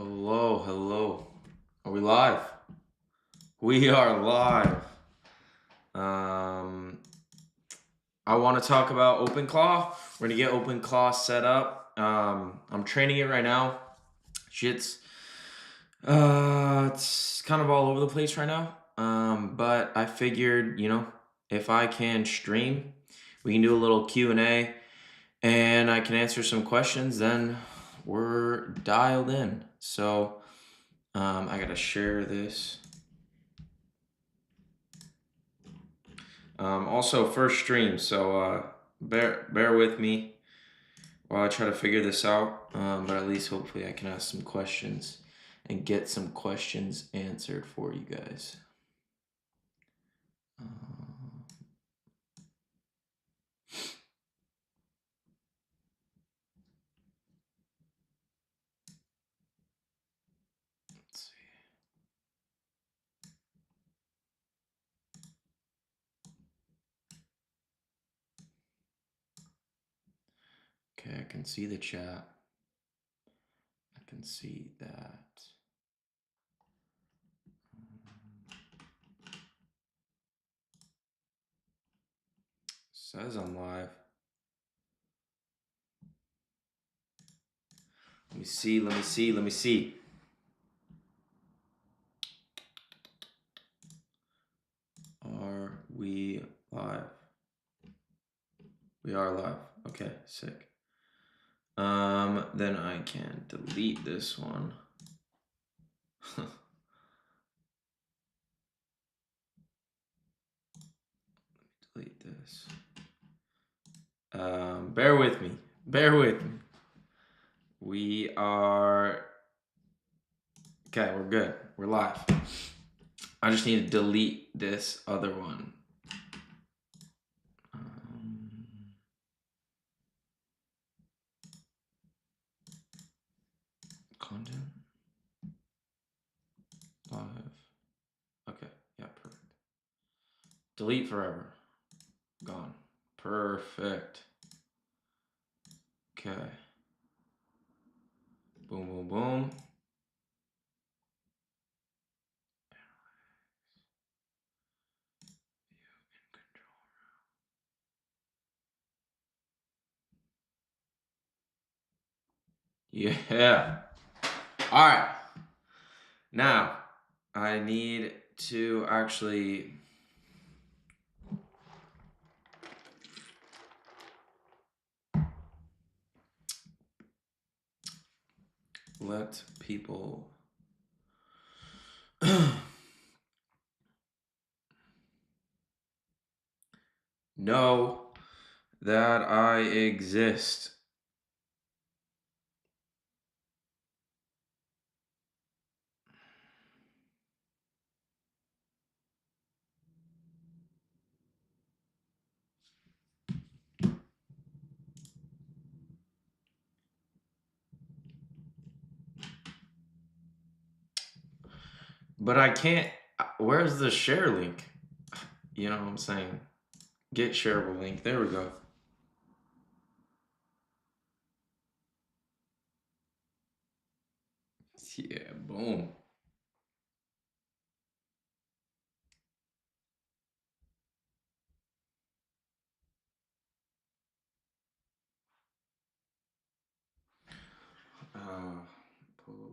Hello, hello. Are we live? We are live. Um, I want to talk about Openclaw. We're gonna get Openclaw set up. I'm training it right now. Shit's it's kind of all over the place right now. But I figured, if I can stream, we can do a little Q&A and I can answer some questions, then we're dialed in. So I gotta share this. Also, first stream, so bear with me while I try to figure this out. But at least hopefully I can ask some questions and get some questions answered for you guys. Let's see. Okay, I can see the chat. I can see that. Says I'm live. Let me see. Are we live? We are live. Okay, sick. Then I can delete this one. Delete this. Bear with me. We are... Okay, we're good. We're live. I just need to delete this other one. Content. Live. Okay, yeah, perfect. Delete forever. Gone. Perfect. Okay. Boom, boom, boom. Yeah. All right. Now, I need to actually... let people know that I exist. But I can't... Where's the share link? You know what I'm saying? Get shareable link. There we go. Yeah, boom. Pull.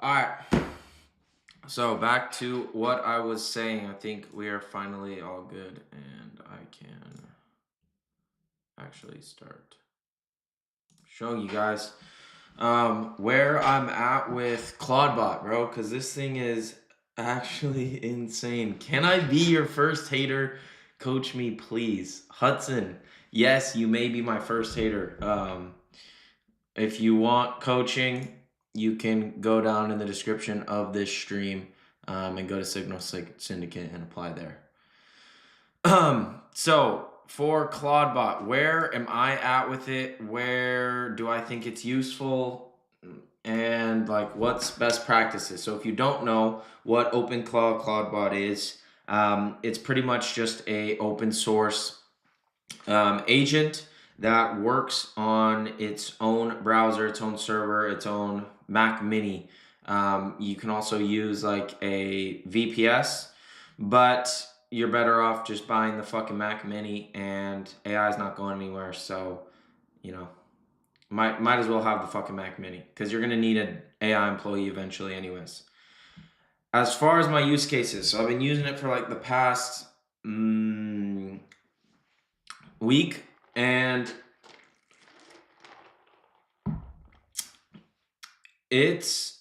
All right. So back to what I was saying. I think we are finally all good, and I can actually start showing you guys where I'm at with Claudebot, bro, because this thing is actually insane. Can I be your first hater? Coach me, please. Hudson, yes, you may be my first hater. If you want coaching, you can go down in the description of this stream and go to Signal Syndicate and apply there. So for Claudebot, where am I at with it? Where do I think it's useful? And like, what's best practices? So if you don't know what Openclaw Claudebot is, it's pretty much just a open source agent that works on its own browser, its own server, its own Mac Mini. You can also use like a VPS, but you're better off just buying the fucking Mac Mini, and AI is not going anywhere. So, you know, might as well have the fucking Mac Mini, because you're gonna need an AI employee eventually, anyways. As far as my use cases, so I've been using it for like the past week, and it's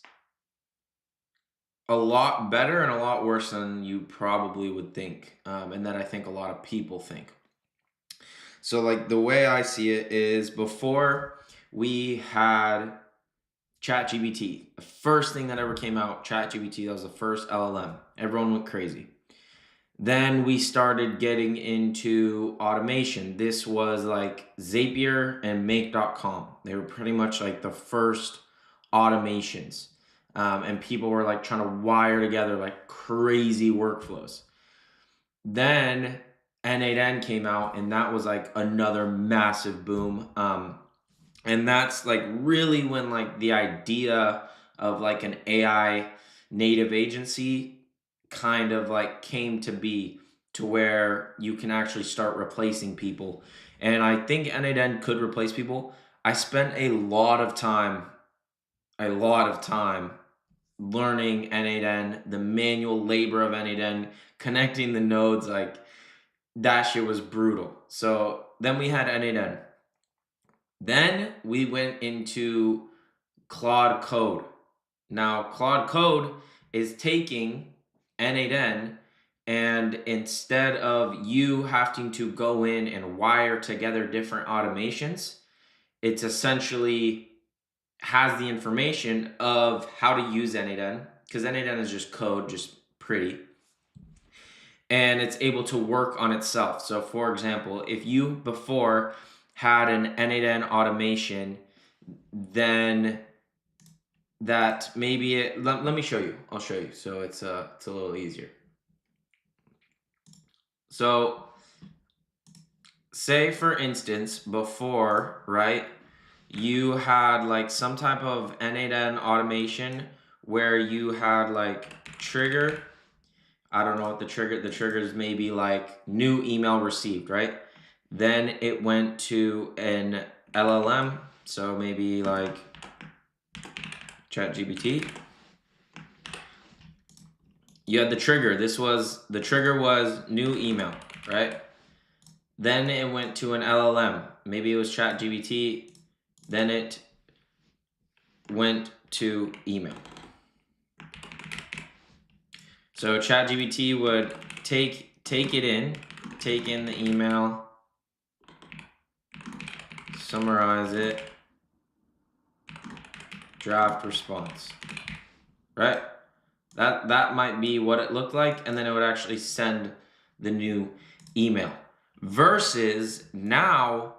a lot better and a lot worse than you probably would think, and that I think a lot of people think. So like the way I see it is, before we had ChatGPT, the first thing that ever came out, ChatGPT, that was the first LLM. Everyone went crazy. Then we started getting into automation. This was like Zapier and Make.com. They were pretty much like the first automations. And people were like trying to wire together like crazy workflows. Then N8N came out, and that was like another massive boom. And that's like really when like the idea of like an AI native agency kind of like came to be, to where you can actually start replacing people. And I think N8N could replace people. I spent a lot of time learning N8N, the manual labor of N8N, connecting the nodes. Like, that shit was brutal. So then we had N8N. Then we went into Claude Code. Now, Claude Code is taking N8N, and instead of you having to go in and wire together different automations, it's essentially has the information of how to use N8N, because N8N is just code, just pretty, and it's able to work on itself. So for example, if you before had an N8N automation, then that maybe it, let me show you. I'll show you. So it's a little easier. So say for instance, before, right, you had like some type of N8N automation where you had like trigger. I don't know what the trigger is, maybe like new email received, right? Then it went to an LLM, so maybe like ChatGPT. You had the trigger. The trigger was new email, right? Then it went to an LLM. Maybe it was ChatGPT. Then it went to email. So ChatGPT would take in the email, summarize it, draft response, right? That might be what it looked like, and then it would actually send the new email. Versus now,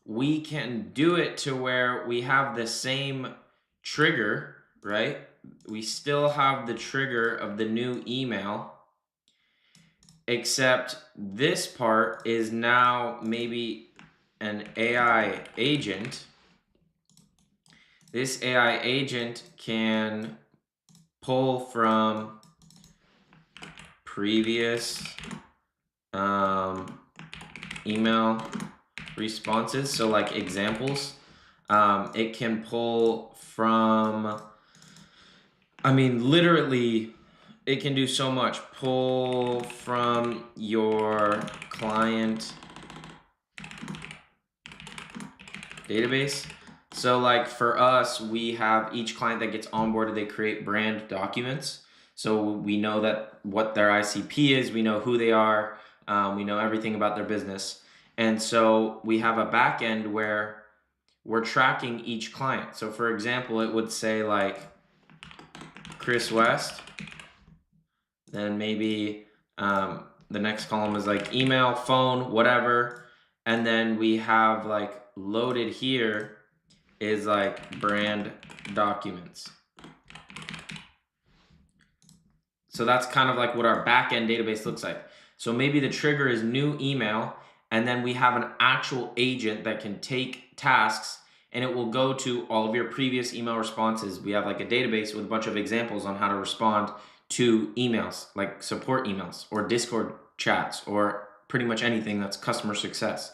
we can do it to where we have the same trigger, right? We still have the trigger of the new email, except this part is now maybe an AI agent. This AI agent can pull from previous email responses. So like examples, it can pull from I mean, literally, it can do so much. Pull from your client database. So like for us, we have each client that gets onboarded, they create brand documents. So we know that what their ICP is, we know who they are, we know everything about their business. And so we have a back end where we're tracking each client. So for example, it would say like Chris West, then maybe the next column is like email, phone, whatever. And then we have like loaded here is like brand documents. So that's kind of like what our backend database looks like. So maybe the trigger is new email, and then we have an actual agent that can take tasks and it will go to all of your previous email responses. We have like a database with a bunch of examples on how to respond to emails, like support emails or Discord chats or pretty much anything that's customer success.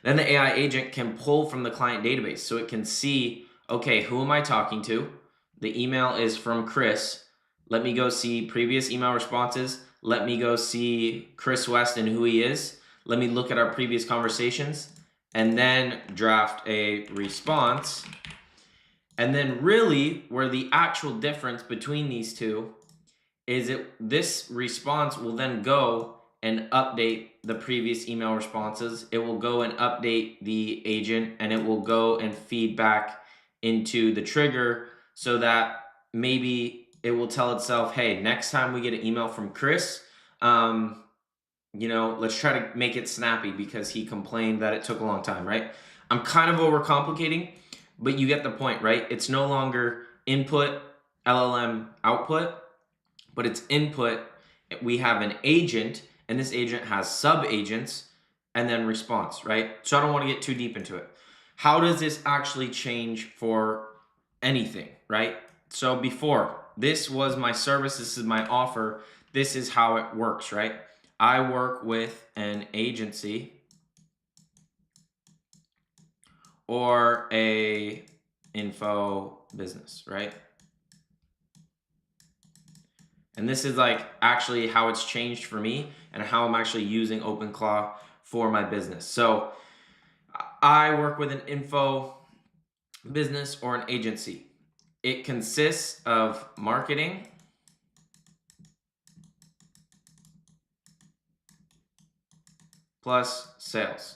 Then the AI agent can pull from the client database. So it can see, okay, who am I talking to? The email is from Chris. Let me go see previous email responses. Let me go see Chris West and who he is. Let me look at our previous conversations and then draft a response. And then really where the actual difference between these two is this response will then go and update the previous email responses. It will go and update the agent, and it will go and feed back into the trigger so that maybe it will tell itself, hey, next time we get an email from Chris, let's try to make it snappy because he complained that it took a long time, right? I'm kind of overcomplicating, but you get the point, right? It's no longer input, LLM, output, but it's input. We have an agent, and this agent has sub-agents, and then response, right? So I don't want to get too deep into it. How does this actually change for anything, right? So before, this was my service, this is my offer, this is how it works, right? I work with an agency or a info business, right? And this is like actually how it's changed for me and how I'm actually using Openclaw for my business. So I work with an info business or an agency. It consists of marketing, plus sales.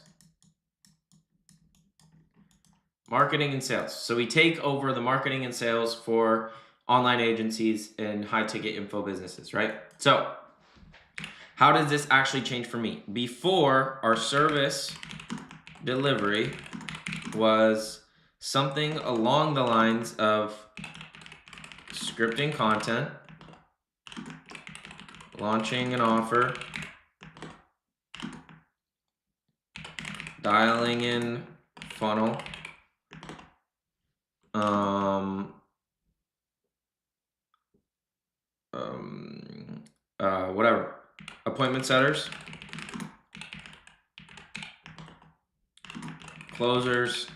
Marketing and sales. So we take over the marketing and sales for online agencies and high ticket info businesses, right? So how does this actually change for me? Before, our service delivery was something along the lines of scripting content, launching an offer, dialing in funnel, whatever, appointment setters, closers,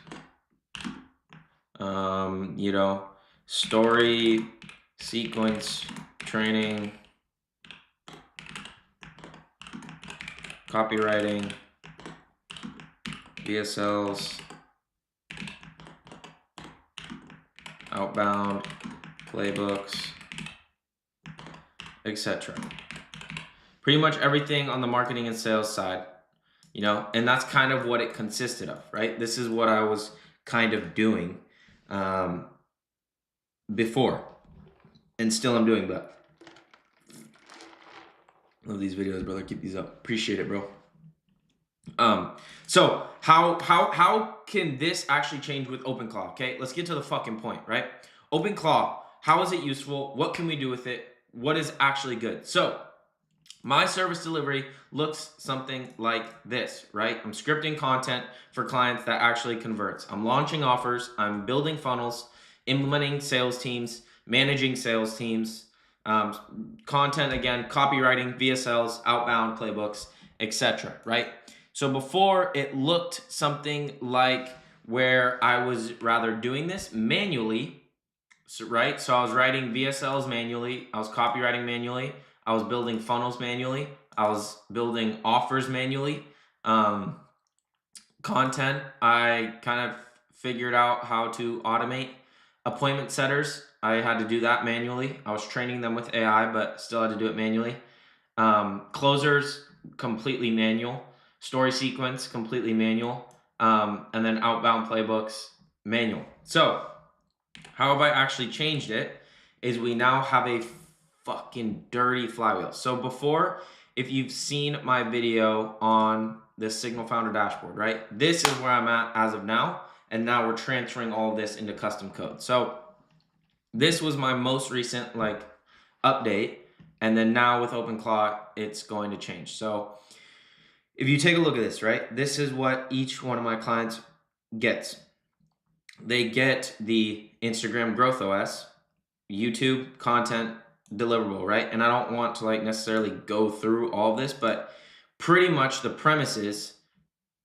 story, sequence, training, copywriting, VSLs, outbound, playbooks, etc. Pretty much everything on the marketing and sales side, and that's kind of what it consisted of, right? This is what I was kind of doing before, and still I'm doing, but love these videos, brother. Keep these up. Appreciate it, bro. So how can this actually change with Openclaw? Okay, let's get to the fucking point, right? Openclaw, how is it useful? What can we do with it? What is actually good? So my service delivery looks something like this, right? I'm scripting content for clients that actually converts. I'm launching offers. I'm building funnels, implementing sales teams, managing sales teams, content again, copywriting, VSLs, outbound playbooks, etc. Right? So before it looked something like where I was rather doing this manually, right? So I was writing VSLs manually. I was copywriting manually. I was building funnels manually. I was building offers manually. Content, I kind of figured out how to automate. Appointment setters, I had to do that manually. I was training them with AI, but still had to do it manually. Closers, completely manual. Story sequence, completely manual. And then outbound playbooks, manual. So how have I actually changed it is we now have a fucking dirty flywheel. So before, if you've seen my video on the Signal Founder dashboard, right? This is where I'm at as of now. And now we're transferring all of this into custom code. So this was my most recent like update. And then now with Openclaw, it's going to change. So if you take a look at this, right? This is what each one of my clients gets. They get the Instagram Growth OS, YouTube content deliverable, right? And I don't want to like necessarily go through all of this, but pretty much the premise is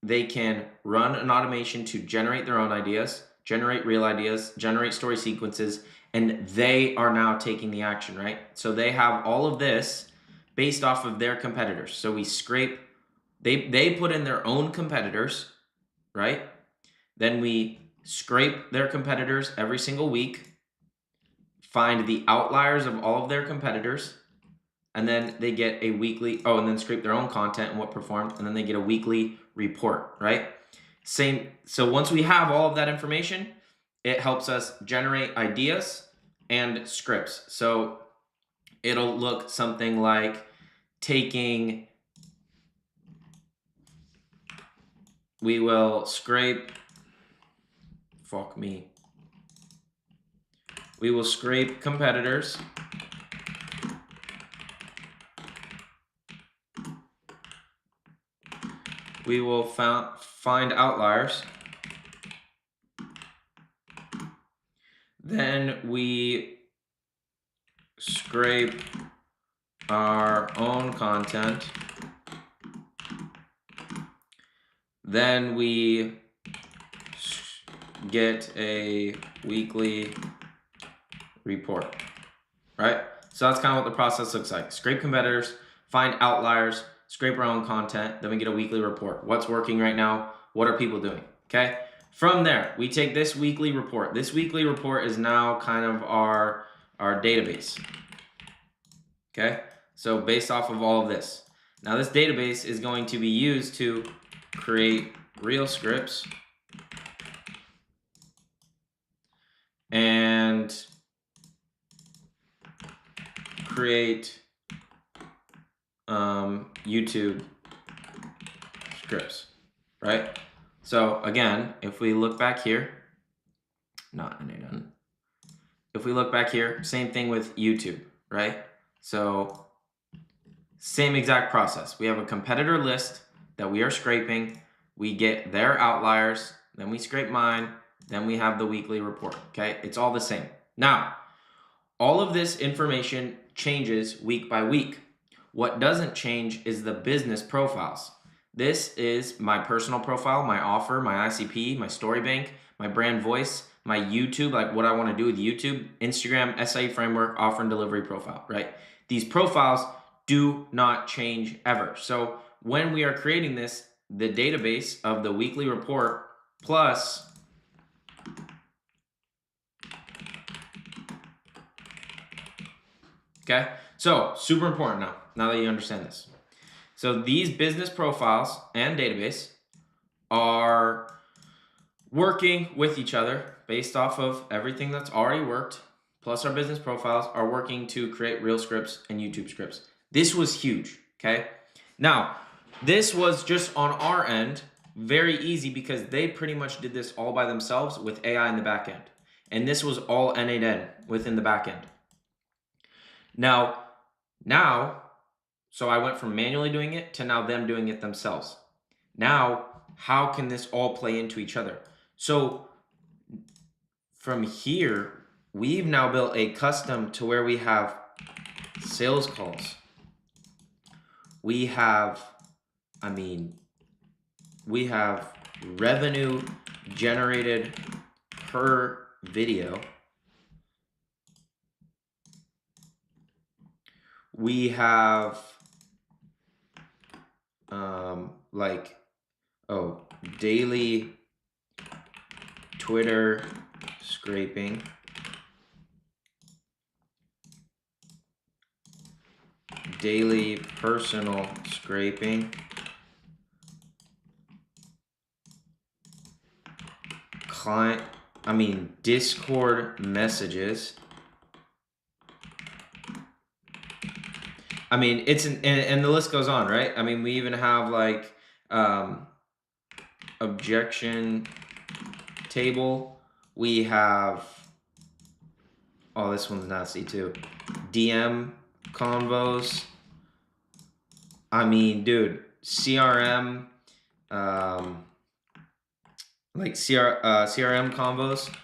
they can run an automation to generate their own ideas, generate real ideas, generate story sequences, and they are now taking the action, right? So they have all of this based off of their competitors. So we scrape, they put in their own competitors, right? Then we scrape their competitors every single week, find the outliers of all of their competitors, and then they get a weekly, and then scrape their own content and what performed, and then they get a weekly report, right? Same. So once we have all of that information, it helps us generate ideas and scripts. So it'll look something like we will scrape, we will scrape competitors. We will find outliers. Then we scrape our own content. Then we get a weekly report, right? So that's kind of what the process looks like. Scrape competitors, find outliers, scrape our own content, then we get a weekly report. What's working right now? What are people doing? Okay. From there, we take this weekly report. This weekly report is now kind of our database. Okay. So based off of all of this. Now this database is going to be used to create real scripts and create YouTube scripts, right? So again, if we look back here, if we look back here, same thing with YouTube, right? So same exact process. We have a competitor list that we are scraping. We get their outliers, then we scrape mine, then we have the weekly report, okay? It's all the same. Now, all of this information changes week by week. What doesn't change is the business profiles. This is my personal profile, my offer, my ICP, my story bank, my brand voice, my YouTube, like what I want to do with YouTube, Instagram, SIE framework, offer and delivery profile, right? These profiles do not change ever. So when we are creating this, the database of the weekly report plus okay, so super important now that you understand this. So these business profiles and database are working with each other based off of everything that's already worked, plus our business profiles are working to create real scripts and YouTube scripts. This was huge, okay? Now, this was just on our end, very easy because they pretty much did this all by themselves with AI in the back end. And this was all N8N within the back end. Now, so I went from manually doing it to now them doing it themselves. Now, how can this all play into each other? So from here, we've now built a custom to where we have sales calls. We have revenue generated per video. we have daily Twitter scraping, daily personal scraping, Discord messages. And the list goes on, right? We even have like objection table. We have, oh, this one's nasty too. DM convos. Dude, CRM, CRM convos.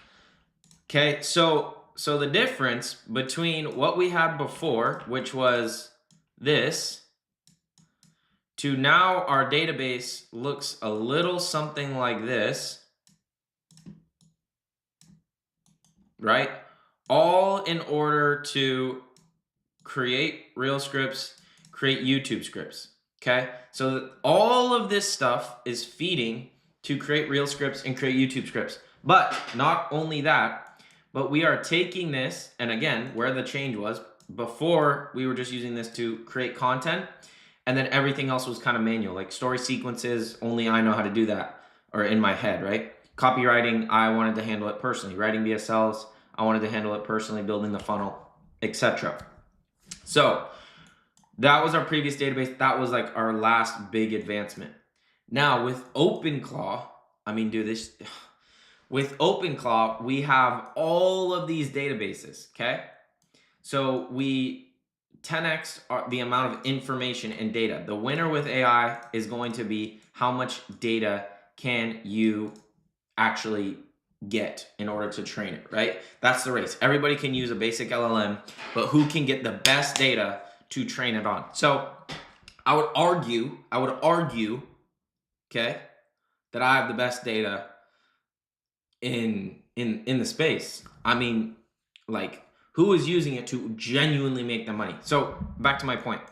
Okay, so the difference between what we had before, which was this, to now our database looks a little something like this, right? All in order to create reel scripts, create YouTube scripts, okay? So all of this stuff is feeding to create reel scripts and create YouTube scripts. But not only that, but we are taking this, and again, where the change was, before we were just using this to create content, and then everything else was kind of manual, like story sequences, only I know how to do that, or in my head, right? Copywriting, I wanted to handle it personally. Writing BSLs, I wanted to handle it personally, building the funnel, etc. So that was our previous database. That was like our last big advancement. Now with Openclaw, with Openclaw, we have all of these databases, okay? So we 10x the amount of information and data. The winner with AI is going to be how much data can you actually get in order to train it, right? That's the race. Everybody can use a basic LLM, but who can get the best data to train it on? So I would argue, okay, that I have the best data in the space. Who is using it to genuinely make the money? So back to my point.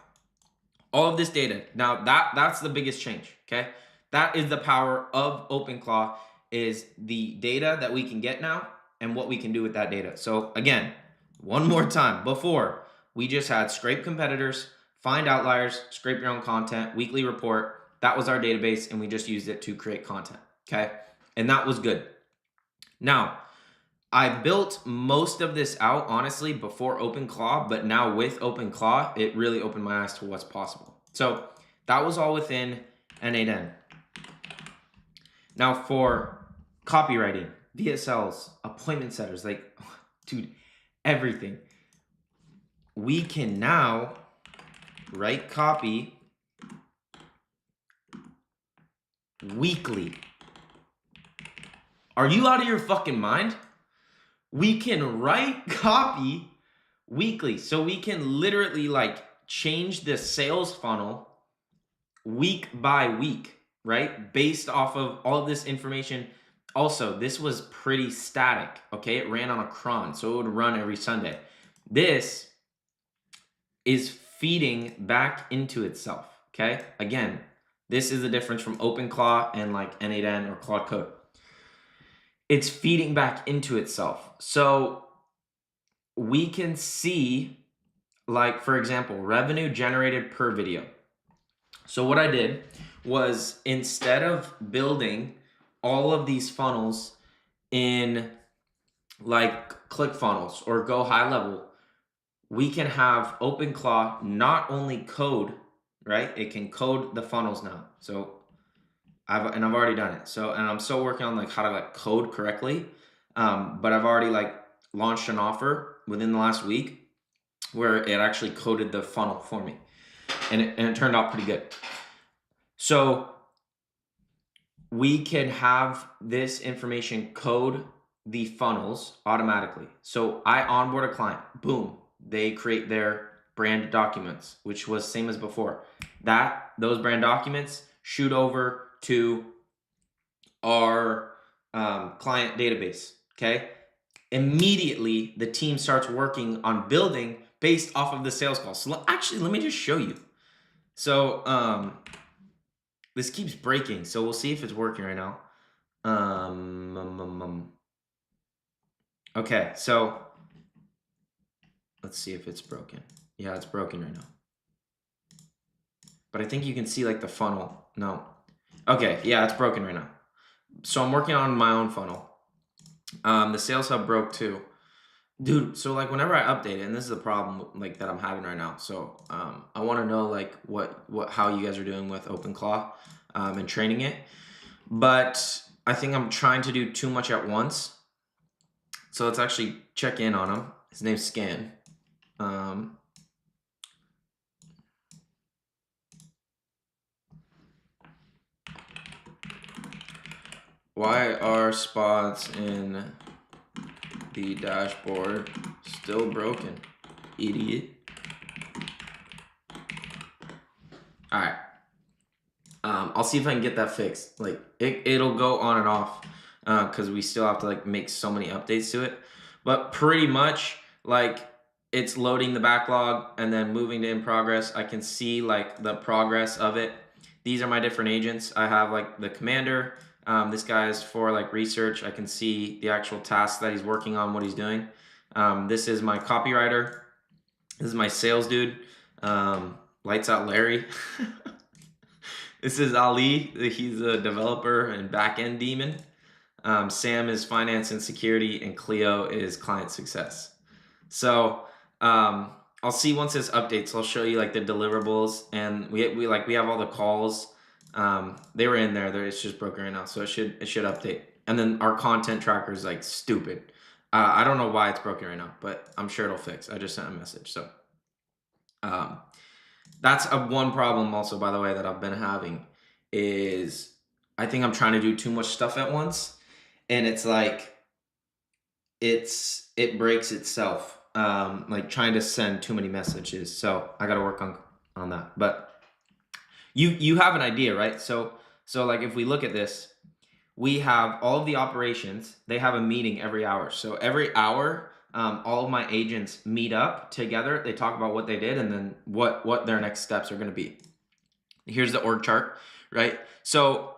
All of this data, now that's the biggest change, okay? That is the power of Openclaw, is the data that we can get now and what we can do with that data. So again, one more time, before we just had scrape competitors, find outliers, scrape your own content, weekly report. That was our database, and we just used it to create content, okay? And that was good. Now, I built most of this out, honestly, before Openclaw, but now with Openclaw, it really opened my eyes to what's possible. So that was all within N8N. Now for copywriting, VSLs, appointment setters, dude, everything. We can now write copy weekly. Are you out of your fucking mind? We can write copy weekly. So we can literally change the sales funnel week by week, right? Based off of all of this information. Also, this was pretty static, okay? It ran on a cron, so it would run every Sunday. This is feeding back into itself, okay? Again, this is the difference from Openclaw and N8N or Claude Code. It's feeding back into itself. So we can see, for example, revenue generated per video. So what I did was, instead of building all of these funnels in ClickFunnels or Go High Level, we can have Openclaw not only code, right? It can code the funnels now. So I've already done it. So, and I'm still working on how to code correctly. But I've already launched an offer within the last week where it actually coded the funnel for me, and it turned out pretty good. So we can have this information code the funnels automatically. So I onboard a client, boom, they create their brand documents, which was same as before. Those brand documents shoot over to our client database, okay? Immediately, the team starts working on building based off of the sales call. So actually, let me just show you. So this keeps breaking. So we'll see if it's working right now. Okay, so let's see if it's broken. Yeah, it's broken right now. But I think you can see like the funnel. No. Okay, yeah, it's broken right now. So I'm working on my own funnel. The sales hub broke too. Dude, so like whenever I update it, and this is a problem like that I'm having right now. So I want to know like how you guys are doing with Openclaw and training it. But I think I'm trying to do too much at once. So let's actually check in on him. His name's Scan. Why are spots in the dashboard still broken? Idiot. All right. I'll see if I can get that fixed. Like it'll go on and off because we still have to like make so many updates to it. But pretty much like it's loading the backlog and then moving to in progress. I can see like the progress of it. These are my different agents. I have like the commander. This guy is for like research. I can see the actual tasks that he's working on, what he's doing. This is my copywriter. This is my sales dude. Lights out Larry. This is Ali. He's a developer and back-end demon. Sam is finance and security, and Cleo is client success. So I'll see once this updates. I'll show you like the deliverables, and we have all the calls. They were in there. It's just broken right now, so it should update. And then our content tracker is like stupid. I don't know why it's broken right now, but I'm sure it'll fix. I just sent a message. So that's one problem also, by the way, that I've been having is I think I'm trying to do too much stuff at once, and it's like it breaks itself. Like trying to send too many messages. So I got to work on that. But you have an idea, right? So like if we look at this, we have all of the operations. They have a meeting every hour. So every hour, all of my agents meet up together. They talk about what they did and then what their next steps are going to be. Here's the org chart, right? So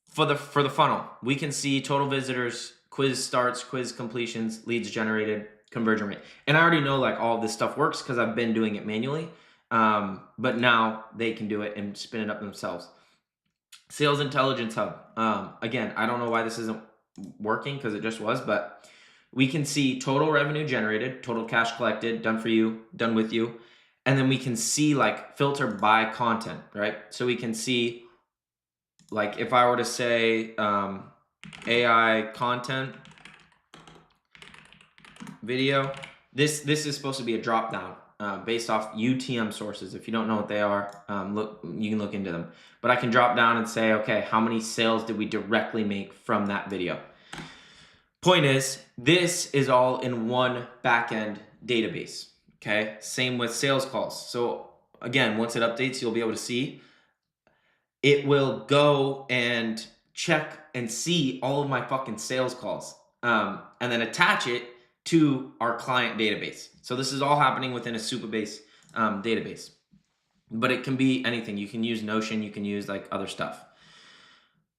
for the funnel, we can see total visitors, quiz starts, quiz completions, leads generated, conversion rate. And I already know like all of this stuff works because I've been doing it manually. But now they can do it and spin it up themselves. Sales Intelligence Hub. Again, I don't know why this isn't working because it just was, but we can see total revenue generated, total cash collected, done for you, done with you. And then we can see like filter by content, right? So we can see like if I were to say AI content video, this is supposed to be a drop down based off UTM sources. If you don't know what they are, you can look into them. But I can drop down and say, okay, how many sales did we directly make from that video? Point is, this is all in one backend database. Okay, same with sales calls. So again, once it updates, you'll be able to see. It will go and check and see all of my fucking sales calls, and then attach it to our client database. So this is all happening within a Supabase database, but it can be anything. You can use Notion, you can use like other stuff.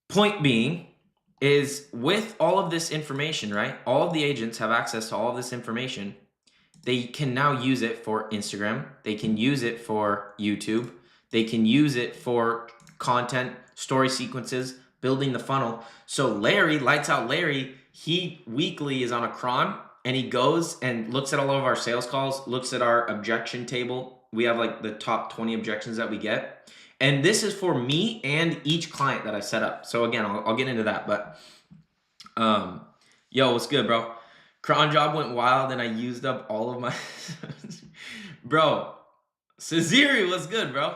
Point being is with all of this information, right? All of the agents have access to all of this information. They can now use it for Instagram. They can use it for YouTube. They can use it for content, story sequences, building the funnel. So Larry, lights out Larry, he weekly is on a cron and he goes and looks at all of our sales calls, looks at our objection table. We have like the top 20 objections that we get. And this is for me and each client that I set up. So again, I'll get into that, but yo, what's good, bro? Cron job went wild and I used up all of my bro. Cesari, what's good, bro?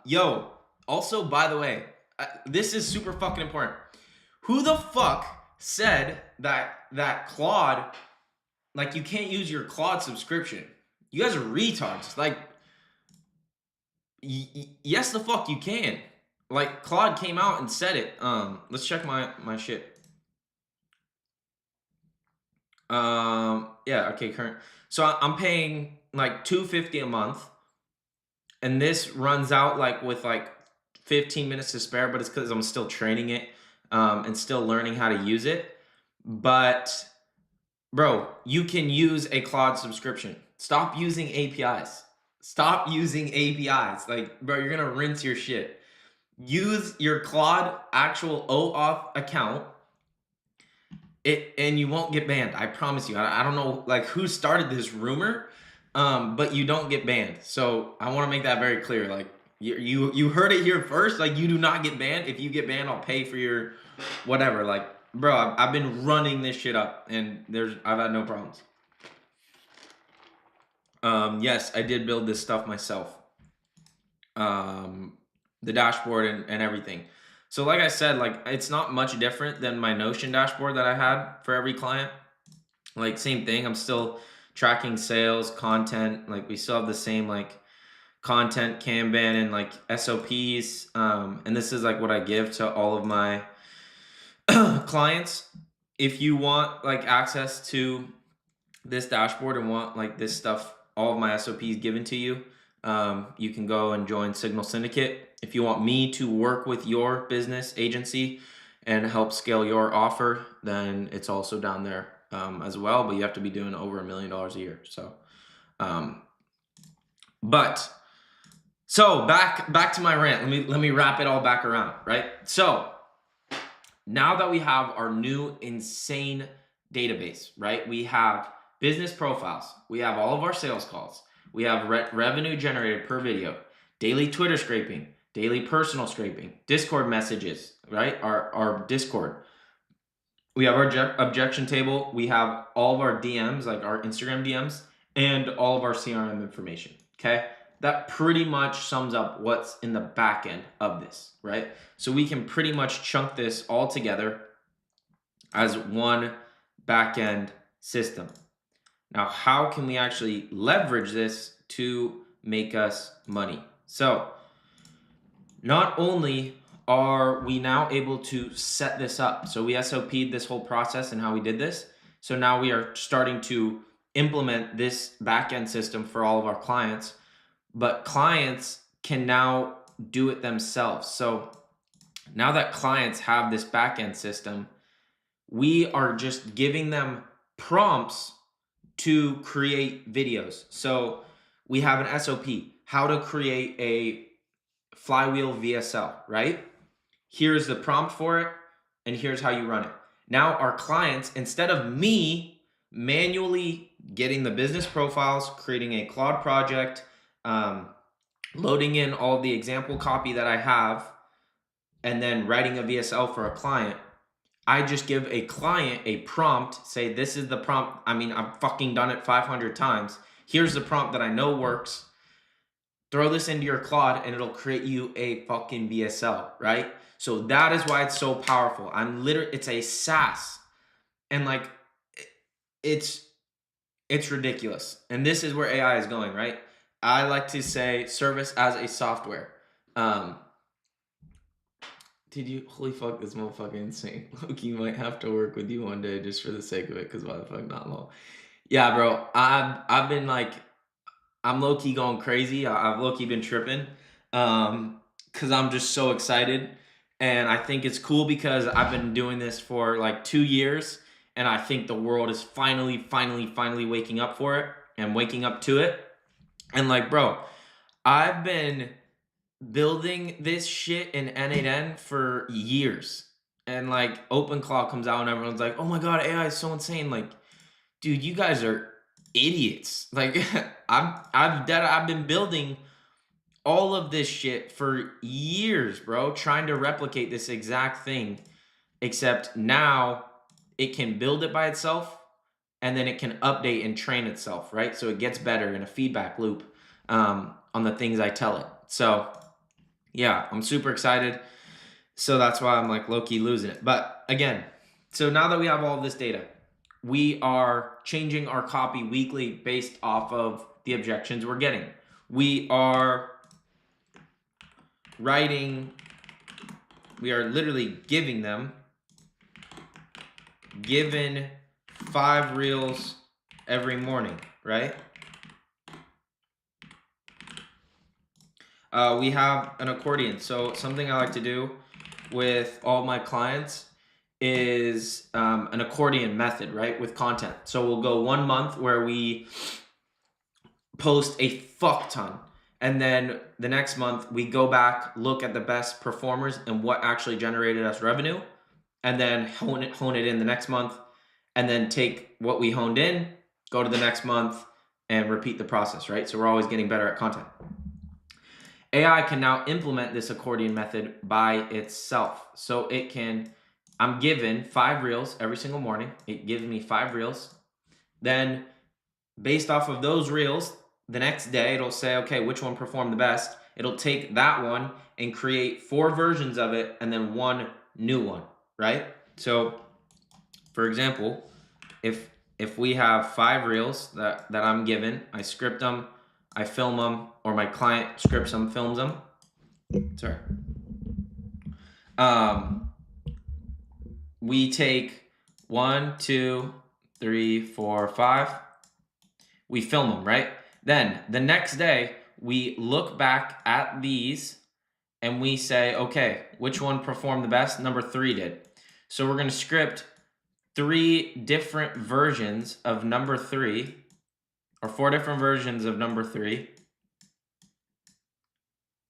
Yo, also, by the way, this is super fucking important. Who the fuck said that Claude, like you can't use your Claude subscription? You guys are retards. Like, yes, the fuck you can. Like Claude came out and said it. Let's check my shit. Yeah, okay, current. So I'm paying like $250 a month, and this runs out like with like 15 minutes to spare, but it's because I'm still training it and still learning how to use it. But bro, you can use a Claude subscription. Stop using APIs. Stop using APIs. Like, bro, you're gonna rinse your shit. Use your Claude actual OAuth account. And you won't get banned. I promise you. I don't know like who started this rumor, but you don't get banned. So I want to make that very clear. Like you heard it here first. Like you do not get banned. If you get banned, I'll pay for your whatever. Like, bro, I've been running this shit up, and I've had no problems. Yes, I did build this stuff myself. The dashboard and everything. So like I said, like it's not much different than my Notion dashboard that I had for every client. Like same thing. I'm still tracking sales, content. Like we still have the same like content, Kanban, and like SOPs. And this is like what I give to all of my clients. If you want like access to this dashboard and want like this stuff, all of my SOPs given to you, you can go and join Signal Syndicate. If you want me to work with your business agency and help scale your offer, then it's also down there as well. But you have to be doing over $1 million a year. So, so back to my rant. Let me wrap it all back around, right? So now that we have our new insane database, right? We have business profiles. We have all of our sales calls. We have revenue generated per video, daily Twitter scraping, daily personal scraping, Discord messages, right? Our Discord. We have our objection table. We have all of our DMs, like our Instagram DMs, and all of our CRM information, okay? That pretty much sums up what's in the back end of this, right? So we can pretty much chunk this all together as one back end system. Now, how can we actually leverage this to make us money? So not only are we now able to set this up, so we SOP'd this whole process and how we did this. So now we are starting to implement this backend system for all of our clients, but clients can now do it themselves. So now that clients have this backend system, we are just giving them prompts to create videos. So we have an SOP, how to create a flywheel VSL, right? Here's the prompt for it, and here's how you run it. Now our clients, instead of me manually getting the business profiles, creating a Claude project, loading in all the example copy that I have, and then writing a VSL for a client, I just give a client a prompt, say, this is the prompt. I mean, I've fucking done it 500 times. Here's the prompt that I know works. Throw this into your Claude and it'll create you a fucking VSL, right? So that is why it's so powerful. It's a SaaS. And like, it's ridiculous. And this is where AI is going, right? I like to say service as a software. Holy fuck, this motherfucker insane. Loki might have to work with you one day just for the sake of it, because why the fuck not, lol. Yeah, bro, I've been like, I'm low-key going crazy. I've low-key been tripping because I'm just so excited. And I think it's cool because I've been doing this for like 2 years, and I think the world is finally waking up for it and waking up to it. And like, bro, I've been building this shit in N8N for years. And like Openclaw comes out and everyone's like, oh my God, AI is so insane. Like, dude, you guys are idiots. Like I've been building all of this shit for years, bro, trying to replicate this exact thing, except now it can build it by itself and then it can update and train itself, right? So it gets better in a feedback loop on the things I tell it. So yeah, I'm super excited. So that's why I'm like low-key losing it. But again, so now that we have all of this data, we are changing our copy weekly based off of the objections we're getting. We are literally giving them, given 5 reels every morning, right? We have an accordion. So something I like to do with all my clients is an accordion method, right? With content. So we'll go 1 month where we post a fuck ton. And then the next month we go back, look at the best performers and what actually generated us revenue, and then hone it in the next month, and then take what we honed in, go to the next month, and repeat the process, right? So we're always getting better at content. AI can now implement this accordion method by itself. So it can, I'm given 5 reels every single morning. It gives me 5 reels. Then based off of those reels, the next day it'll say, okay, which one performed the best? It'll take that one and create 4 versions of it and then 1 new one, right? So for example, if we have 5 reels that I'm given, I script them, I film them, or my client scripts them, films them. Sorry. We take 1, 2, 3, 4, 5. We film them, right? Then the next day, we look back at these and we say, okay, which one performed the best? Number 3 did. So we're going to script 3 different versions of number 3, or 4 different versions of number 3.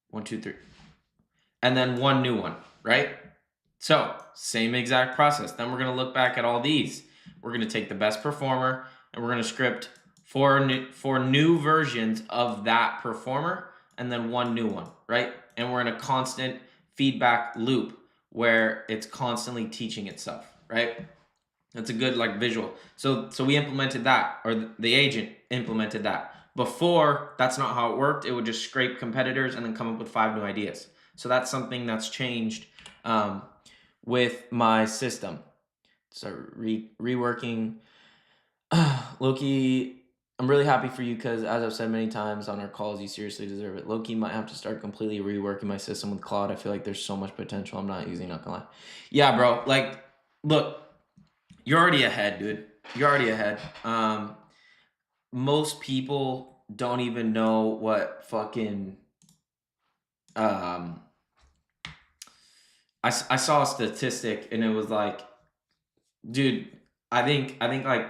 1, 2, 3. And then 1 new one, right? So same exact process. Then we're going to look back at all these. We're going to take the best performer and we're going to script 4 new versions of that performer and then 1 new one, right? And we're in a constant feedback loop where it's constantly teaching itself, right? That's a good like visual. So we implemented that, or the agent implemented that. Before, that's not how it worked. It would just scrape competitors and then come up with 5 new ideas. So that's something that's changed with my system. So reworking. Loki, I'm really happy for you because, as I've said many times on our calls, you seriously deserve it. Loki might have to start completely reworking my system with Claude. I feel like there's so much potential I'm not using, not gonna lie. Yeah, bro. Like, look, you're already ahead, dude. You're already ahead. Most people don't even know what fucking I saw a statistic and it was like, dude, I think like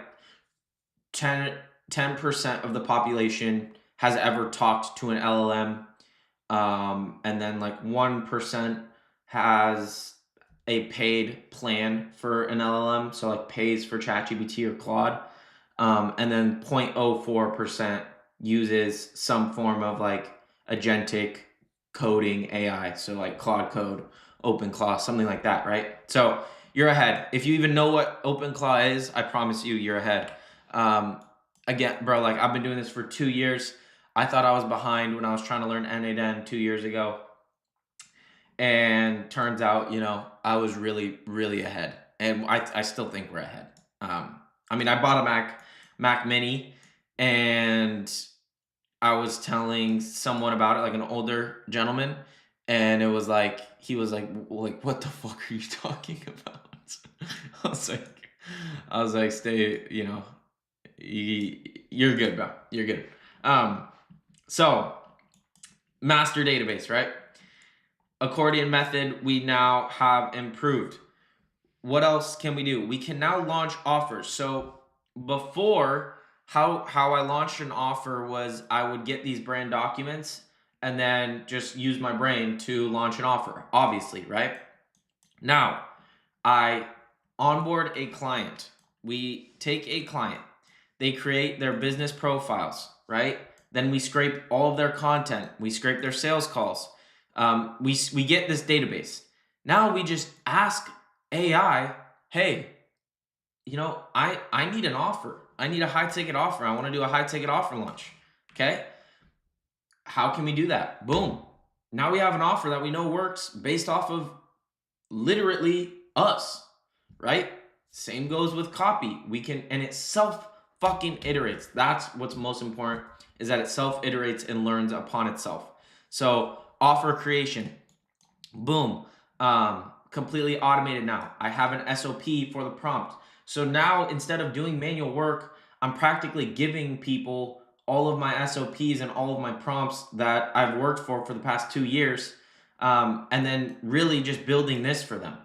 10% of the population has ever talked to an LLM, and then like 1% has a paid plan for an LLM, so like pays for ChatGPT or Claude, and then 0.04% uses some form of like agentic coding AI, so like Claude Code, Openclaw, something like that, right? So you're ahead. If you even know what Openclaw is, I promise you're ahead. Again, bro, like I've been doing this for 2 years. I thought I was behind when I was trying to learn N8N 2 years ago. And turns out, I was really, really ahead. And I still think we're ahead. I mean, I bought a Mac Mini, and I was telling someone about it, like an older gentleman, and it was like, he was like, what the fuck are you talking about? I was like, stay, you're good, bro. You're good. So master database, right? Accordion method, we now have improved. What else can we do? We can now launch offers. So before, how I launched an offer was I would get these brand documents and then just use my brain to launch an offer, obviously, right? Now, I onboard a client. We take a client. They create their business profiles, right? Then we scrape all of their content. We scrape their sales calls. We get this database. Now we just ask AI, hey, I need an offer. I need a high ticket offer. I want to do a high ticket offer launch. Okay. How can we do that? Boom. Now we have an offer that we know works based off of literally us, right? Same goes with copy. And it self fucking iterates. That's what's most important, is that it self iterates and learns upon itself. So offer creation, boom, completely automated now. I have an SOP for the prompt. So now instead of doing manual work, I'm practically giving people all of my SOPs and all of my prompts that I've worked for the past 2 years, and then really just building this for them,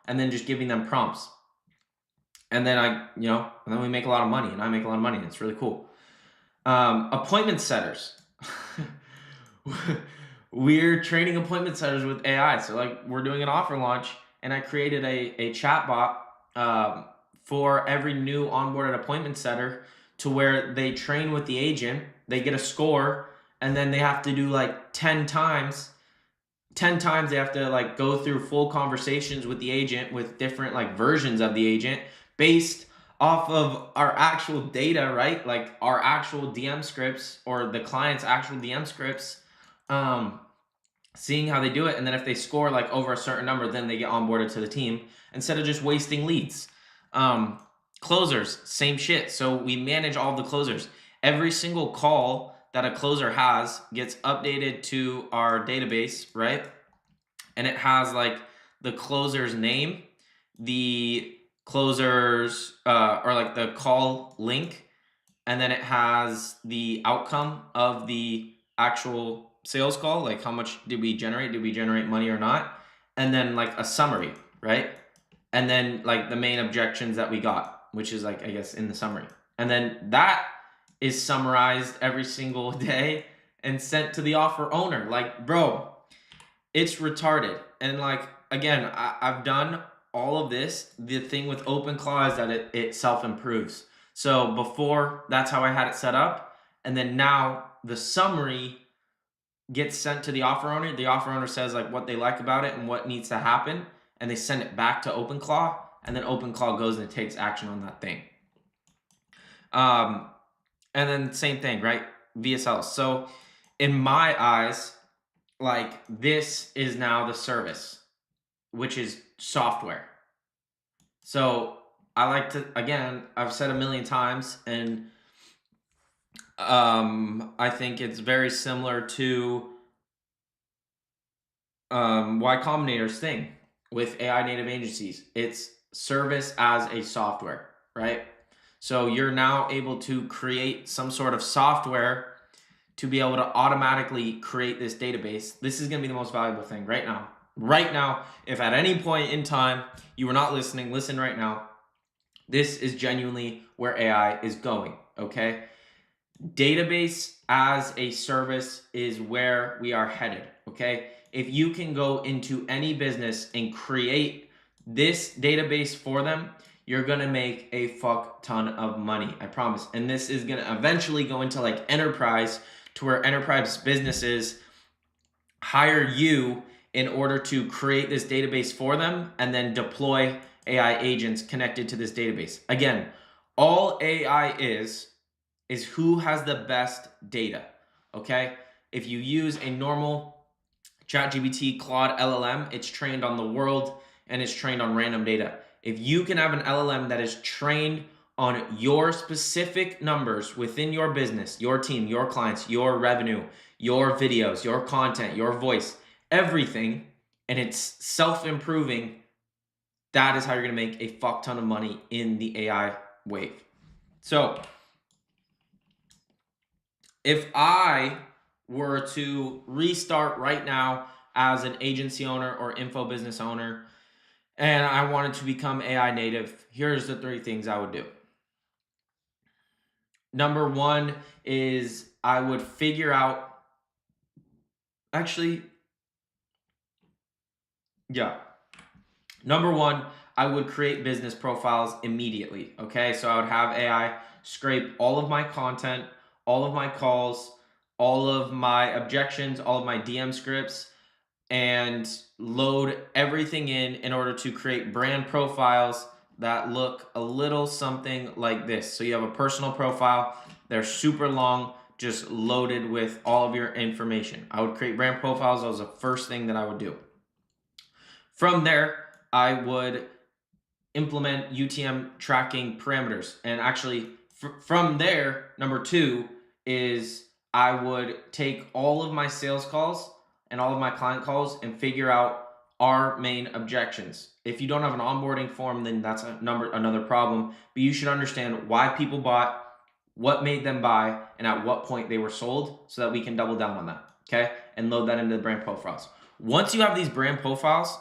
and then just giving them prompts. And then and then we make a lot of money, and I make a lot of money. And it's really cool. Appointment setters. We're training appointment setters with AI. So like we're doing an offer launch, and I created a chat bot for every new onboarded appointment setter, to where they train with the agent, they get a score, and then they have to do like 10 times. 10 times they have to like go through full conversations with the agent, with different like versions of the agent, based off of our actual data, right? Like our actual DM scripts, or the client's actual DM scripts, seeing how they do it. And then if they score like over a certain number, then they get onboarded to the team, instead of just wasting leads. Closers, same shit. So we manage all the closers. Every single call that a closer has gets updated to our database, right? And it has like the closer's name, the closer's or like the call link, and then it has the outcome of the actual sales call, like how much did we generate money or not, and then like a summary, right? And then like the main objections that we got, which is like, I guess, in the summary. And then that is summarized every single day and sent to the offer owner. Like, bro, it's retarded. And like, again, I've done all of this. The thing with Openclaw is that it self-improves. So before, that's how I had it set up. And then now the summary gets sent to the offer owner. The offer owner says like what they like about it and what needs to happen, and they send it back to Openclaw, and then Openclaw goes and takes action on that thing. And then same thing, right? VSL. So in my eyes, like this is now the service, which is software. So I like to, again, I've said a million times, and I think it's very similar to Y Combinator's thing with AI native agencies. It's service as a software, right? So you're now able to create some sort of software to be able to automatically create this database. This is going to be the most valuable thing right now. Right now, if at any point in time you were not listening, listen right now. This is genuinely where AI is going, okay? Database as a service is where we are headed, okay? If you can go into any business and create this database for them, you're gonna make a fuck ton of money, I promise. And this is gonna eventually go into like enterprise, to where enterprise businesses hire you in order to create this database for them, and then deploy AI agents connected to this database. Again, all AI is who has the best data, okay? If you use a normal ChatGPT, Claude LLM, it's trained on the world, and it's trained on random data. If you can have an LLM that is trained on your specific numbers within your business, your team, your clients, your revenue, your videos, your content, your voice, everything, and it's self-improving, that is how you're gonna make a fuck ton of money in the AI wave. So if I were to restart right now as an agency owner or info business owner, and I wanted to become AI native, here's the 3 things I would do. Number 1 is I would figure out, Number 1, I would create business profiles immediately, okay? So I would have AI scrape all of my content, all of my calls, all of my objections, all of my DM scripts, and load everything in order to create brand profiles that look a little something like this. So you have a personal profile, they're super long, just loaded with all of your information. I would create brand profiles. That was the first thing that I would do. From there, I would implement UTM tracking parameters. And actually, from there, number 2 is I would take all of my sales calls and all of my client calls and figure out our main objections. If you don't have an onboarding form, then that's another problem. But you should understand why people bought, what made them buy, and at what point they were sold so that we can double down on that, okay? And load that into the brand profiles. Once you have these brand profiles,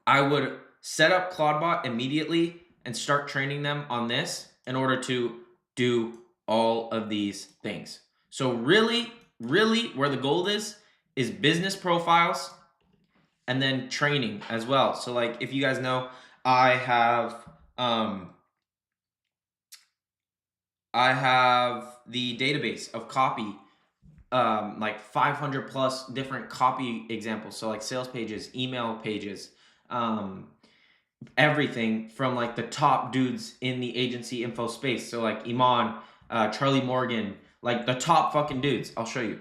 I would set up Claudebot immediately and start training them on this in order to do all of these things. So really, really where the gold is business profiles and then training as well. So like if you guys know, I have the database of copy, like 500 plus different copy examples. So like sales pages, email pages, everything from like the top dudes in the agency info space. So like Iman, Charlie Morgan, like the top fucking dudes. I'll show you.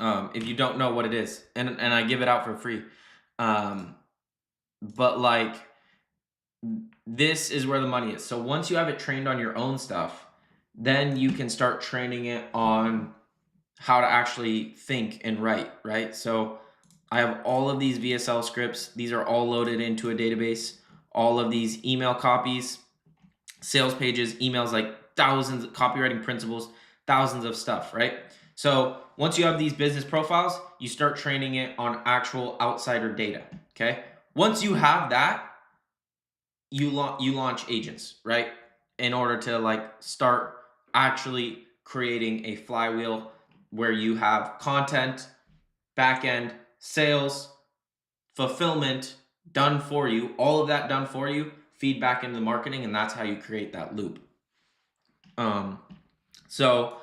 If you don't know what it is, and I give it out for free. But like, this is where the money is. So once you have it trained on your own stuff, then you can start training it on how to actually think and write, right? So I have all of these VSL scripts. These are all loaded into a database. All of these email copies, sales pages, emails, like thousands of copywriting principles, thousands of stuff, right? So once you have these business profiles, you start training it on actual outsider data, okay? Once you have that, you launch agents, right? In order to like start actually creating a flywheel where you have content, back-end, sales, fulfillment done for you, all of that done for you, feed back into the marketing, and that's how you create that loop. So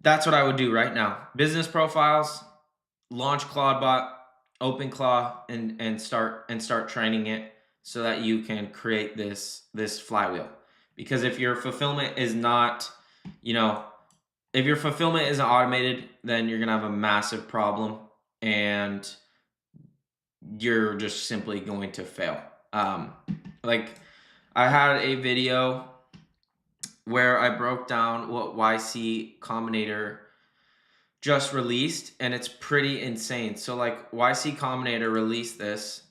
that's what I would do right now. Business profiles, launch Claudebot, Openclaw, and start training it so that you can create this flywheel. Because if your fulfillment is not, if your fulfillment isn't automated, then you're gonna have a massive problem and you're just simply going to fail. Like I had a video where I broke down what YC Combinator just released, and it's pretty insane. So like YC Combinator released this,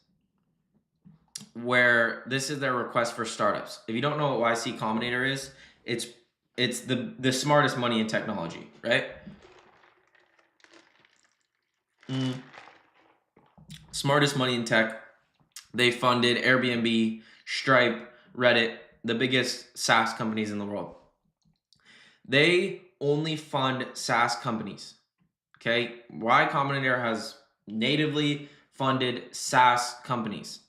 where this is their request for startups. If you don't know what YC Combinator is, it's the smartest money in technology, right? Smartest money in tech. They funded Airbnb, Stripe, Reddit, the biggest SaaS companies in the world. They only fund SaaS companies, okay? Y Combinator has natively funded SaaS companies.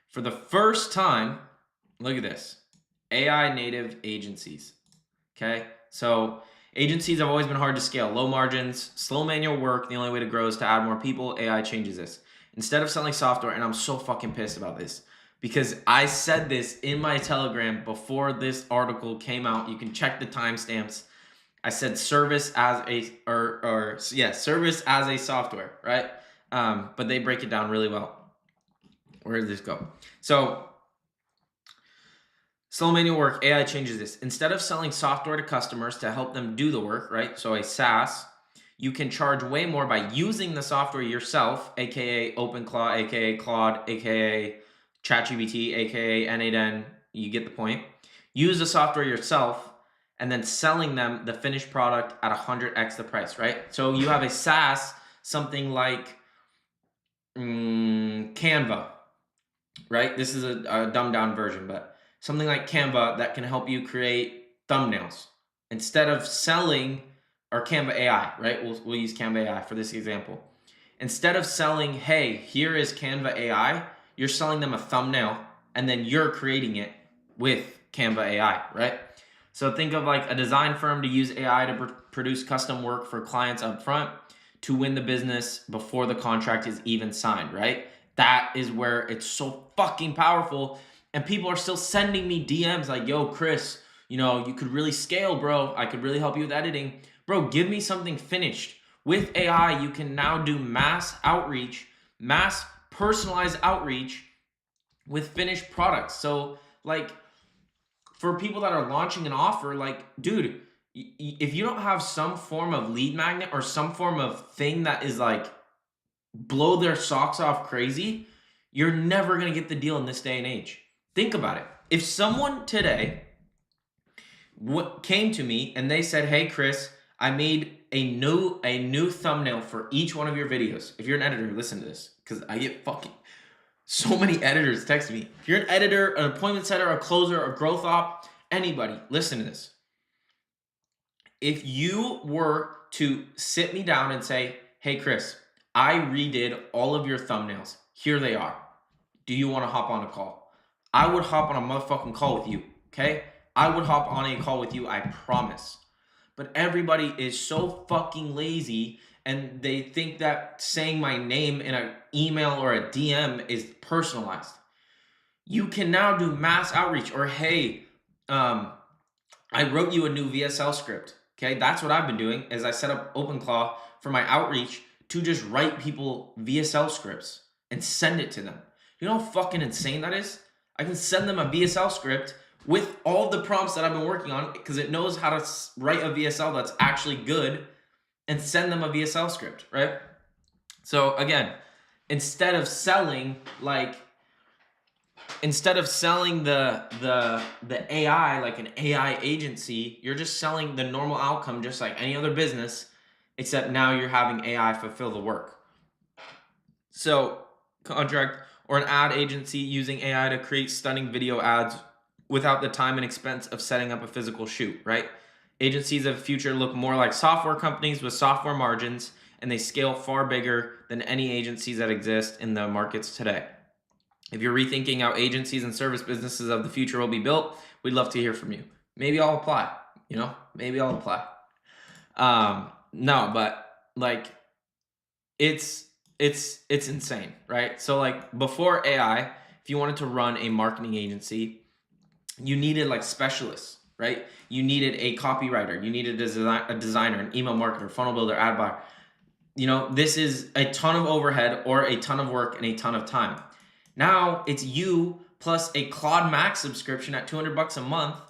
For the first time, look at this, AI native agencies, okay? So agencies have always been hard to scale, low margins, slow manual work. The only way to grow is to add more people. AI changes this. Instead of selling software, and I'm so fucking pissed about this because I said this in my Telegram before this article came out. You can check the timestamps. I said service as a, service as a software, right? But they break it down really well. Where did this go? So slow manual work, AI changes this. Instead of selling software to customers to help them do the work, right? So a SaaS, you can charge way more by using the software yourself, aka Openclaw, aka Claude, aka ChatGPT, aka N8N. You get the point. Use the software yourself and then selling them the finished product at 100x the price, right? So you have a SaaS, something like Canva, right? This is a dumbed down version, but something like Canva that can help you create thumbnails. Instead of selling, or Canva AI, right? We'll use Canva AI for this example. Instead of selling, hey, here is Canva AI, you're selling them a thumbnail and then you're creating it with Canva AI, right? So think of like a design firm to use AI to produce custom work for clients up front to win the business before the contract is even signed, right? That is where it's so fucking powerful. And people are still sending me DMs like, yo, Chris, you could really scale, bro. I could really help you with editing. Bro, give me something finished. With AI, you can now do mass outreach, mass personalized outreach with finished products. So like for people that are launching an offer, like, dude, if you don't have some form of lead magnet or some form of thing that is like blow their socks off crazy, you're never going to get the deal in this day and age. Think about it. If someone today what came to me and they said, "Hey Chris, I made a new thumbnail for each one of your videos." If you're an editor, listen to this, because I get fucking so many editors text me. If you're an editor, an appointment setter, a closer, a growth op, anybody, listen to this. If you were to sit me down and say, "Hey Chris, I redid all of your thumbnails. Here they are. Do you want to hop on a call?" I would hop on a motherfucking call with you, okay? I would hop on a call with you, I promise. But everybody is so fucking lazy, and they think that saying my name in an email or a DM is personalized. You can now do mass outreach, or hey, I wrote you a new VSL script. Okay, that's what I've been doing. Is I set up Openclaw for my outreach to just write people VSL scripts and send it to them. You know how fucking insane that is? I can send them a VSL script with all the prompts that I've been working on, because it knows how to write a VSL that's actually good, and send them a VSL script, right? So again, instead of selling the AI like an AI agency, you're just selling the normal outcome just like any other business, except now you're having AI fulfill the work. So, contract or an ad agency using AI to create stunning video ads without the time and expense of setting up a physical shoot, right? Agencies of the future look more like software companies with software margins, and they scale far bigger than any agencies that exist in the markets today. If you're rethinking how agencies and service businesses of the future will be built, we'd love to hear from you. Maybe I'll apply, maybe I'll apply. No, but like it's insane, right? So like before AI, if you wanted to run a marketing agency, you needed like specialists, right? You needed a copywriter, you needed a designer, an email marketer, funnel builder, ad buyer. This is a ton of overhead or a ton of work and a ton of time. Now it's you plus a Claude Max subscription at $200 a month,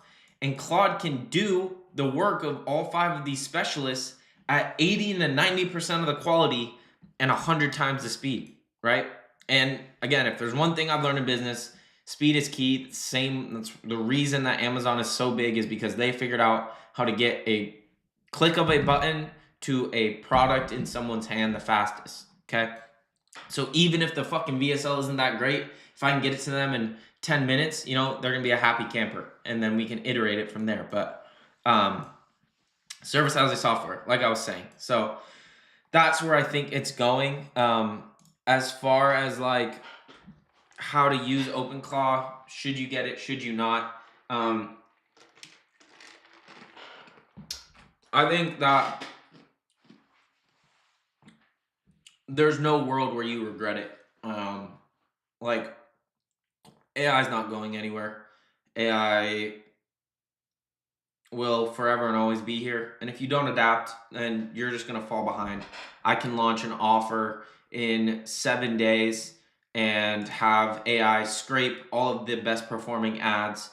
and Claude can do the work of all 5 of these specialists at 80 to 90% of the quality and 100 times the speed, right? And again, if there's one thing I've learned in business, speed is key. That's the reason that Amazon is so big, is because they figured out how to get a click of a button to a product in someone's hand the fastest, okay? So even if the fucking VSL isn't that great, if I can get it to them in 10 minutes, they're going to be a happy camper, and then we can iterate it from there. But service as a software, like I was saying. So that's where I think it's going. As far as like how to use Openclaw, should you get it, should you not? I think that there's no world where you regret it. Like AI is not going anywhere. AI will forever and always be here. And if you don't adapt, then you're just going to fall behind. I can launch an offer in 7 days and have AI scrape all of the best performing ads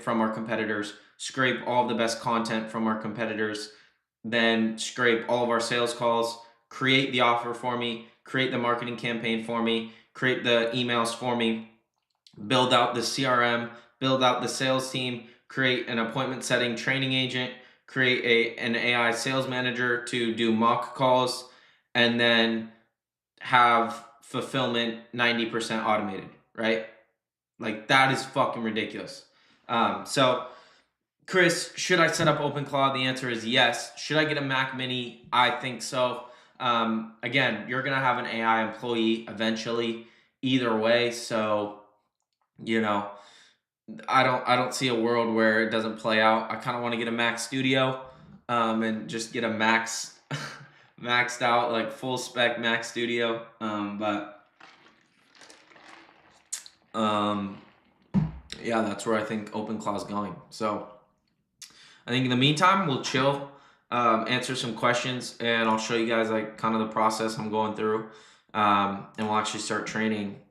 from our competitors, scrape all of the best content from our competitors, then scrape all of our sales calls, create the offer for me, create the marketing campaign for me, create the emails for me, build out the CRM, build out the sales team, create an appointment setting training agent, create an AI sales manager to do mock calls, and then have fulfillment 90% automated, right? Like that is fucking ridiculous. So Chris, should I set up Openclaw? The answer is yes. Should I get a Mac Mini? I think so. Again, you're gonna have an AI employee eventually, either way. So, I don't see a world where it doesn't play out. I kind of want to get a Mac Studio, and just get a maxed out like full spec Mac Studio. Yeah, that's where I think Openclaw is going. So I think in the meantime, we'll chill, answer some questions, and I'll show you guys like kind of the process I'm going through, and we'll actually start training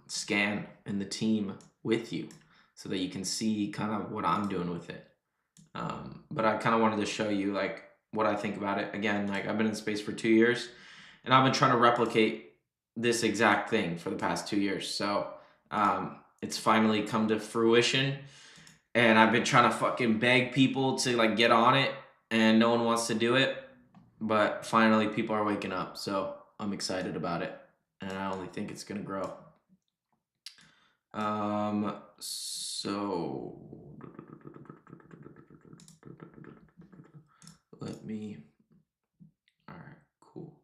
Scan and the team with you, so that you can see kind of what I'm doing with it. But I kind of wanted to show you like what I think about it. Again, like I've been in space for 2 years, and I've been trying to replicate this exact thing for the past 2 years. So it's finally come to fruition. and I've been trying to fucking beg people to like get on it, and no one wants to do it. But finally, people are waking up, so I'm excited about it, and I only think it's gonna grow. So let me. All right, cool.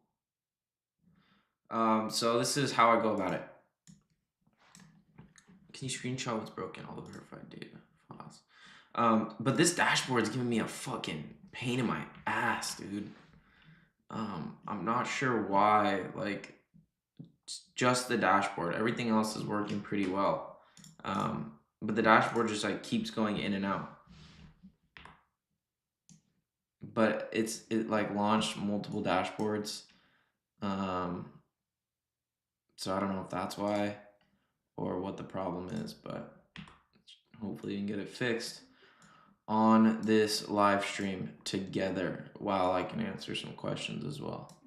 So this is how I go about it. Can you screenshot what's broken? All the verified data files. But this dashboard is giving me a fucking pain in my ass, dude. I'm not sure why. Like, just the dashboard. Everything else is working pretty well. But the dashboard just like keeps going in and out. But it like launched multiple dashboards. So I don't know if that's why or what the problem is, but hopefully you can get it fixed on this live stream together while I can answer some questions as well.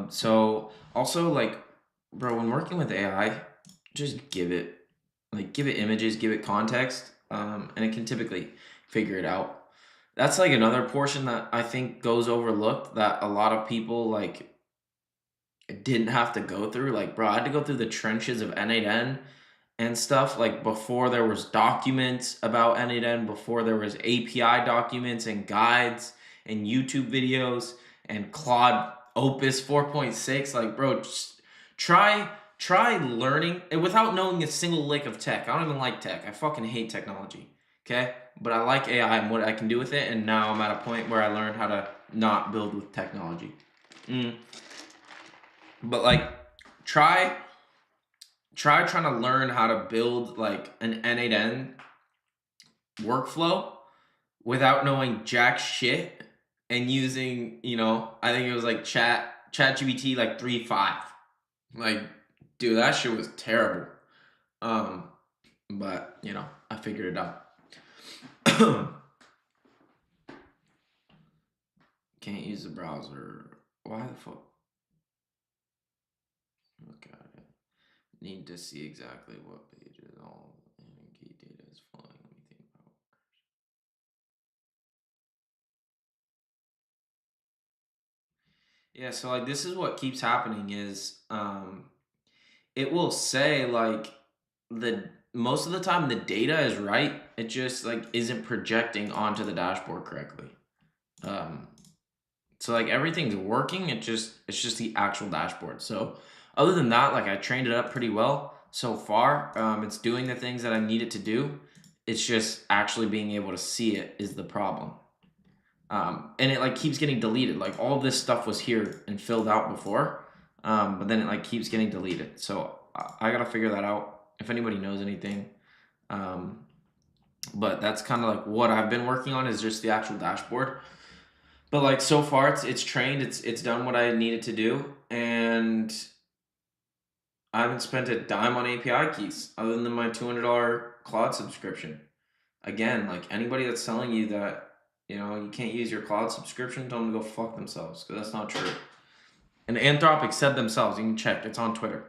So also, like, bro, when working with AI, just give it images, give it context, and it can typically figure it out. That's like another portion that I think goes overlooked that a lot of people like didn't have to go through. Like, bro, I had to go through the trenches of N8N and stuff, like before there was documents about N8N, before there was API documents and guides and YouTube videos and Claude Opus 4.6. Like, bro, just try learning and without knowing a single lick of tech. I don't even like tech. I fucking hate technology. Okay? But I like AI and what I can do with it, and now I'm at a point where I learned how to not build with technology. But like try trying to learn how to build like an N8N workflow without knowing jack shit and using, I think it was like ChatGPT like 3.5. Like, dude, that shit was terrible. But I figured it out. Can't use the browser. Why the fuck? Look at it. Need to see exactly what pages all key data is flowing. Let me think about. Yeah, so like this is what keeps happening is it will say like the most of the time the data is right. It just like isn't projecting onto the dashboard correctly. So like everything's working, it's just the actual dashboard. So other than that, like I trained it up pretty well so far. It's doing the things that I need it to do. It's just actually being able to see it is the problem. And it like keeps getting deleted. Like all of this stuff was here and filled out before, but then it like keeps getting deleted. So I gotta figure that out. If anybody knows anything, but that's kind of like what I've been working on is just the actual dashboard. But like so far, it's trained. It's done what I needed to do, and I haven't spent a dime on API keys other than my $200 Claude subscription. Again, like anybody that's telling you that you can't use your Claude subscription, tell them to go fuck themselves, because that's not true. And Anthropic said themselves. You can check. It's on Twitter.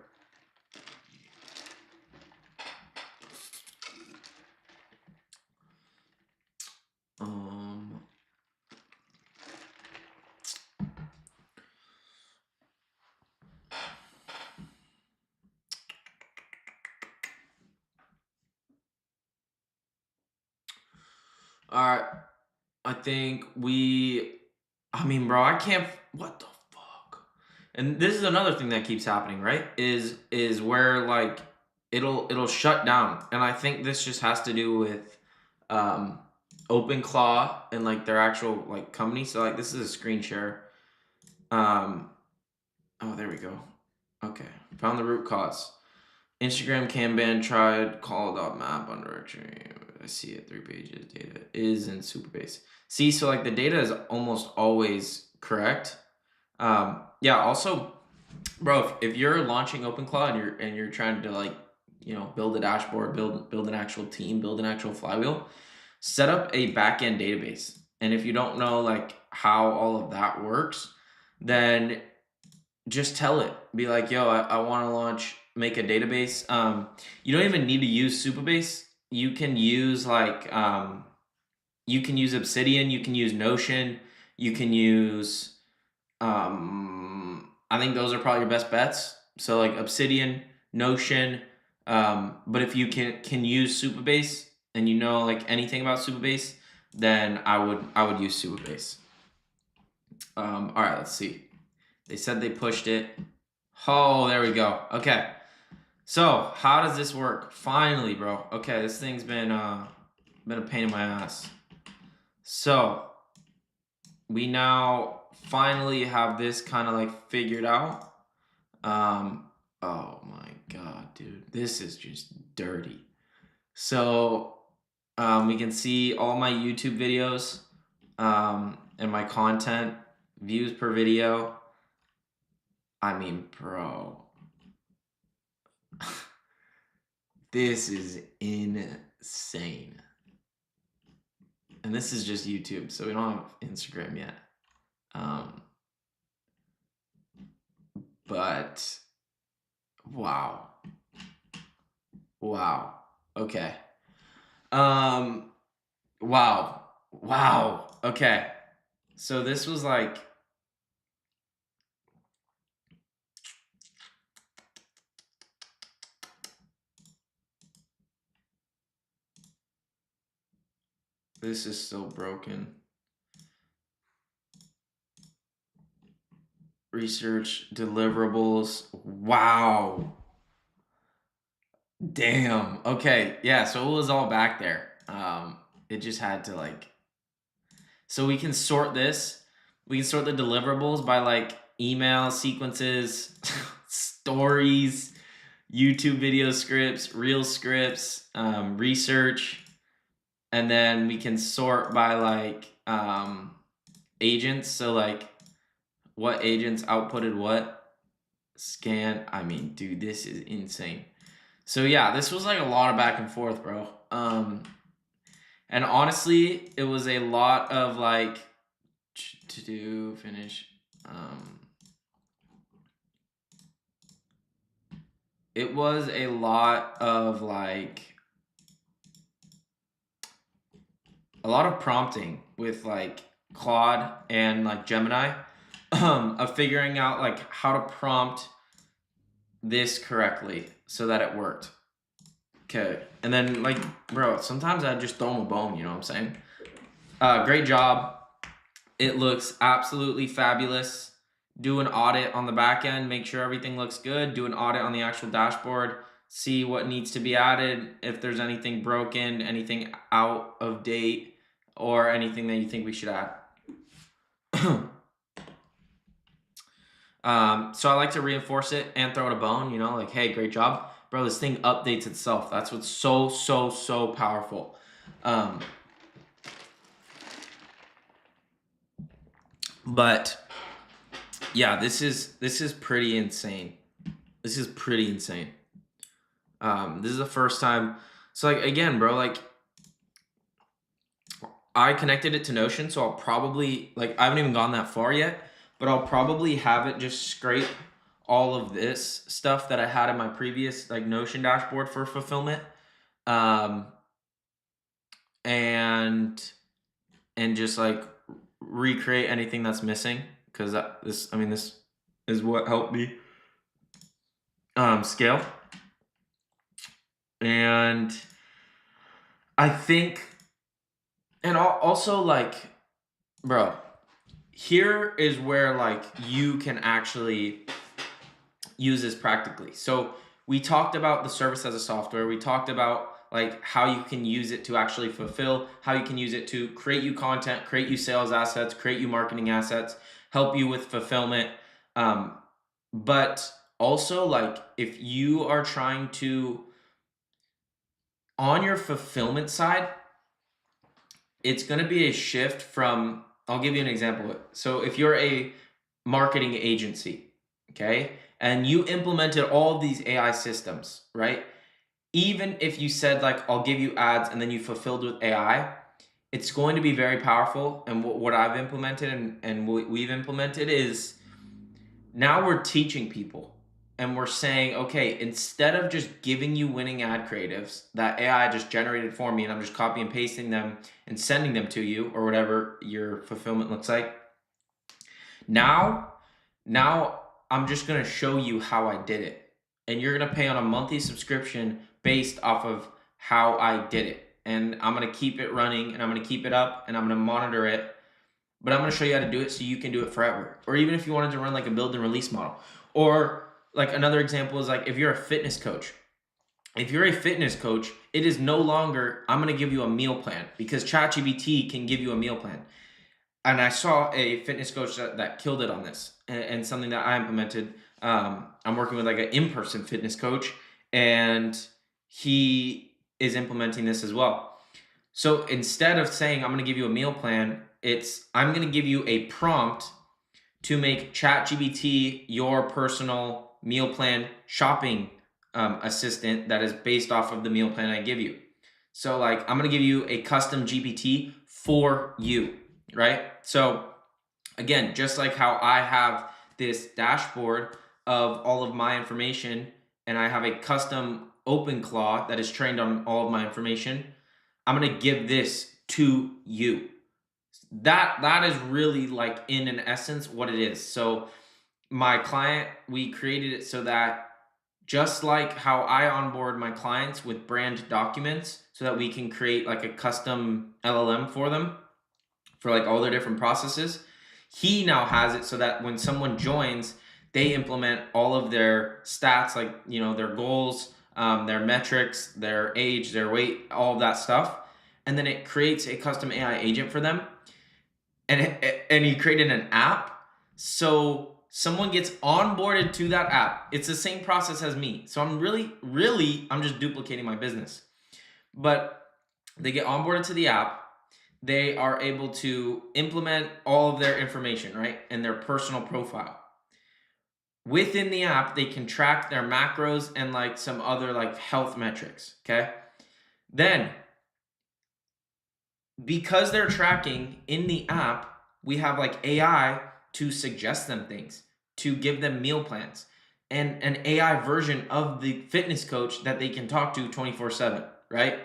All right. I think bro, I can't. What the fuck? And this is another thing that keeps happening, right? Is where like it'll shut down, and I think this just has to do with Openclaw and like their actual like company. So like this is a screen share. Oh, there we go. Okay, found the root cause. Instagram Kanban tried call.map on directory. I see it, 3 pages. Data is in Superbase. See, so like the data is almost always correct. Yeah. Also, bro, if you're launching Openclaw and you're trying to like build a dashboard, build an actual team, build an actual flywheel, set up a backend database. And if you don't know like how all of that works, then just tell it. Be like, yo, I want to launch make a database, you don't even need to use Supabase. You can use like you can use Obsidian, you can use Notion, you can use I think those are probably your best bets. So like Obsidian, Notion, but if you can use Supabase and you know like anything about Supabase, then I would use Supabase. All right, let's see. They said they pushed it. Oh, there we go. Okay. So how does this work? Finally, bro. Okay, this thing's been a pain in my ass. So we now finally have this kind of like figured out. Oh my god, dude, this is just dirty. So we can see all my YouTube videos and my content views per video. I mean, bro, this is insane. And this is just YouTube, so we don't have Instagram yet. But wow. Wow. Okay. Wow. Wow. Okay. So this was like this is still broken. Research deliverables. Wow. Damn. Okay. Yeah, so it was all back there. It just had to like so we can sort this. We can sort the deliverables by like email sequences, stories, YouTube video scripts, reel scripts, research, and then we can sort by like agents. So like what agents outputted what, scan. I mean, dude, this is insane. So yeah, this was like a lot of back and forth, bro. And honestly, it was a lot of like to do finish. It was a lot of like a lot of prompting with like Claude and like Gemini of figuring out like how to prompt this correctly so that it worked. Okay. And then like, bro, sometimes I just throw them a bone, you know what I'm saying? Great job. It looks absolutely fabulous. Do an audit on the back end, make sure everything looks good. Do an audit on the actual dashboard. See what needs to be added, if there's anything broken, anything out of date, or anything that you think we should add. So I like to reinforce it and throw it a bone, you know, like, hey, great job. Bro, this thing updates itself. That's what's so powerful. But yeah, this is pretty insane. This is pretty insane. This is the first time. So like again, bro, like I connected it to Notion, so I'll probably like I haven't even gone that far yet, but I'll probably have it just scrape all of this stuff that I had in my previous like Notion dashboard for fulfillment. And just like recreate anything that's missing, because this is what helped me scale. And I think, and also like, bro, here is where like you can actually use this practically. So we talked about the service as a software. We talked about like how you can use it to actually fulfill, how you can use it to create you content, create you sales assets, create you marketing assets, help you with fulfillment. But also like if you are trying to, on your fulfillment side, it's going to be a shift from, I'll give you an example. So if you're a marketing agency, okay, and you implemented all of these AI systems, right? Even if you said like, I'll give you ads and then you fulfilled with AI, it's going to be very powerful. And what I've implemented and what we've implemented is now we're teaching people. and we're saying, okay, instead of just giving you winning ad creatives that AI just generated for me and I'm just copy and pasting them and sending them to you or whatever your fulfillment looks like, now I'm just going to show you how I did it. And you're going to pay on a monthly subscription based off of how I did it. And I'm going to keep it running and I'm going to keep it up and I'm going to monitor it. But I'm going to show you how to do it so you can do it forever. Or even if you wanted to run like a build and release model. Or like another example is like if you're a fitness coach. If you're a fitness coach, it is no longer, I'm going to give you a meal plan because ChatGPT can give you a meal plan. And I saw a fitness coach that killed it on this and something that I implemented. I'm working with like an in-person fitness coach and he is implementing this as well. So instead of saying, I'm going to give you a meal plan, I'm going to give you a prompt to make ChatGPT your personal meal plan shopping assistant that is based off of the meal plan I give you. So like, I'm going to give you a custom GPT for you. Right? So again, just like how I have this dashboard of all of my information and I have a custom Openclaw that is trained on all of my information, I'm going to give this to you. That is really like in an essence what it is. So my client, we created it so that just like how I onboard my clients with brand documents so that we can create like a custom LLM for them, for like all their different processes. He now has it so that when someone joins, they implement all of their stats, like, you know, their goals, their metrics, their age, their weight, all of that stuff. And then it creates a custom AI agent for them. And he created an app. So someone gets onboarded to that app. It's the same process as me. So I'm I'm just duplicating my business. But they get onboarded to the app. They are able to implement all of their information, right? And their personal profile. Within the app, they can track their macros and like some other like health metrics, okay? Then, because they're tracking in the app, we have like AI to suggest them things, to give them meal plans, and an AI version of the fitness coach that they can talk to 24/7, right?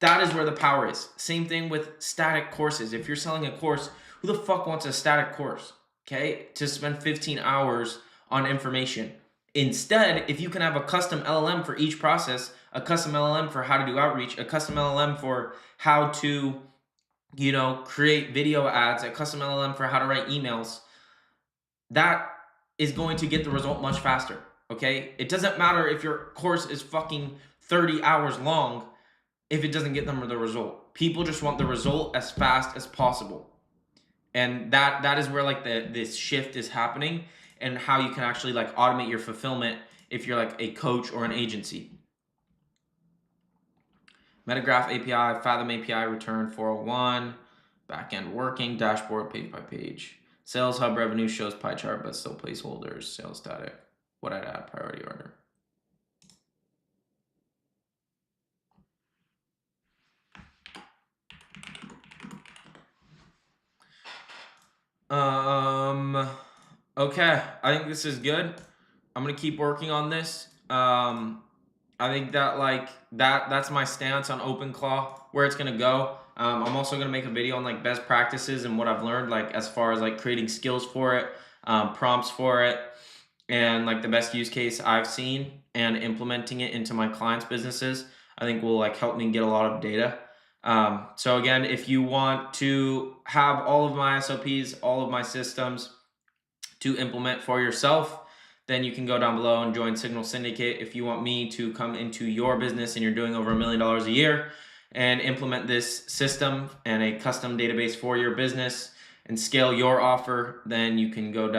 That is where the power is. Same thing with static courses. If you're selling a course, who the fuck wants a static course? Okay, to spend 15 hours on information. Instead, if you can have a custom LLM for each process, a custom LLM for how to do outreach, a custom LLM for how to, you know, create video ads, a custom LLM for how to write emails, that is going to get the result much faster. Okay, it doesn't matter if your course is fucking 30 hours long if it doesn't get them the result. People just want the result as fast as possible. And that is where like this shift is happening and how you can actually like automate your fulfillment if you're like a coach or an agency. Metagraph API, Fathom API, return 401, backend working, dashboard page by page. Sales Hub revenue shows pie chart, but still placeholders, sales static. What I'd add, priority order. Okay, I think this is good. I'm gonna keep working on this. I think that like that's my stance on Openclaw, where it's gonna go. I'm also gonna make a video on like best practices and what I've learned, like as far as like creating skills for it, prompts for it, and like the best use case I've seen and implementing it into my clients' businesses. I think will like help me get a lot of data. So again, if you want to have all of my SOPs, all of my systems to implement for yourself, then you can go down below and join Signal Syndicate. If you want me to come into your business and you're doing over $1 million a year and implement this system and a custom database for your business and scale your offer, then you can go down